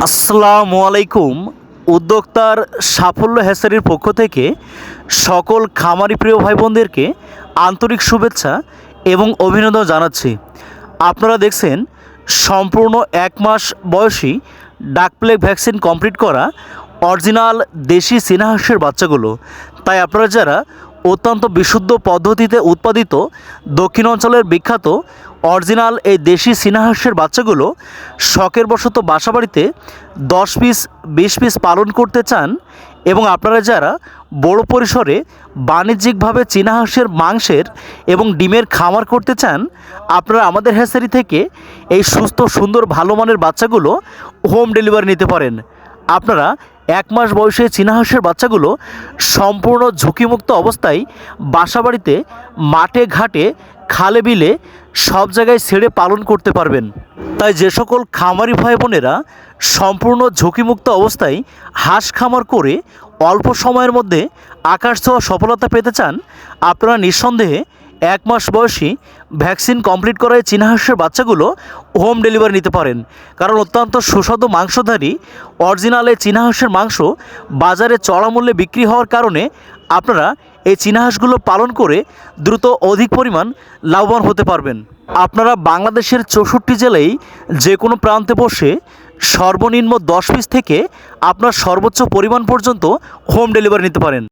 আসসালামু আলাইকুম। উদ্যোক্তার সাফল্য হ্যাচারির পক্ষ থেকে সকল খামারি প্রিয় ভাই বোনদেরকে আন্তরিক শুভেচ্ছা এবং অভিনন্দন জানাচ্ছি। আপনারা দেখছেন সম্পূর্ণ 1 মাস বয়সী ডাকপ্লেগ ভ্যাকসিন কমপ্লিট করা অরিজিনাল দেশি চীনা হাঁসের বাচ্চাগুলো। তাই আপনারা যারা অত্যন্ত বিশুদ্ধ পদ্ধতিতে উৎপাদিত দক্ষিণ অঞ্চলের বিখ্যাত অরিজিনাল এই দেশি চীনা হাঁসের বাচ্চাগুলো শখের বশত বাসাবাড়িতে 10 পিস 20 পিস পালন করতে চান এবং আপনারা যারা বড় পরিসরে বাণিজ্যিকভাবে চীনা হাঁসের মাংসের এবং ডিমের খামার করতে চান, আপনারা আমাদের হ্যাচারি থেকে এই সুস্থ সুন্দর ভালো মানের বাচ্চাগুলো হোম ডেলিভারি নিতে পারেন। আপনারা 1 মাস বয়সে চীনা হাঁসের বাচ্চাগুলো সম্পূর্ণ ঝুঁকিমুক্ত অবস্থায় বাসাবাড়িতে, মাঠে ঘাটে, খালে বিলে সব জায়গায় ছেড়ে পালন করতে পারবেন। তাই যে সকল খামারি ভাই বোনেরা সম্পূর্ণ ঝুঁকিমুক্ত অবস্থায় হাঁস খামার করে অল্প সময়ের মধ্যে আকাশ ছোঁয়া সফলতা পেতে চান, আপনারা নিঃসন্দেহে 1 মাস বয়সী ভ্যাকসিন কমপ্লিট করায় চীনা হাঁসের বাচ্চাগুলো হোম ডেলিভারি নিতে পারেন। কারণ অত্যন্ত সুস্বাদু মাংসধারী অরিজিনাল এই চীনা হাঁসের মাংস বাজারে চড়া মূল্যে বিক্রি হওয়ার কারণে আপনারা এই চীনা হাঁসগুলো পালন করে দ্রুত অধিক পরিমাণ লাভবান হতে পারবেন। আপনারা বাংলাদেশের 64 জেলায় যে কোনো প্রান্তে বসে সর্বনিম্ন 10 পিস থেকে আপনার সর্বোচ্চ পরিমাণ পর্যন্ত হোম ডেলিভারি নিতে পারেন।